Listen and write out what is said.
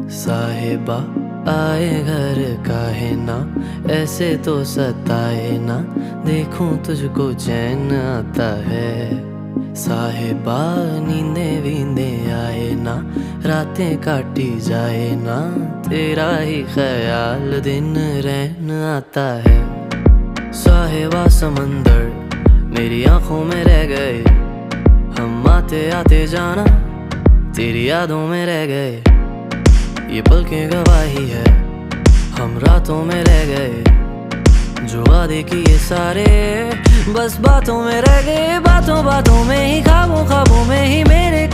साहिबा आए घर काहे ना, ऐसे तो सताए ना, देखूं तुझको चैन आता है। साहिबा नींदे वींदे आए ना, रातें काटी जाए ना, तेरा ही ख्याल दिन रहन आता है। साहिबा समंदर मेरी आंखों में रह गए, हम आते आते जाना तेरी यादों में रह गए। ये पल की गवाही है, हम रातों में रह गए, जो वादे किए सारे बस बातों में रह गए। बातों बातों में ही, ख्वाबों ख्वाबों में ही मेरे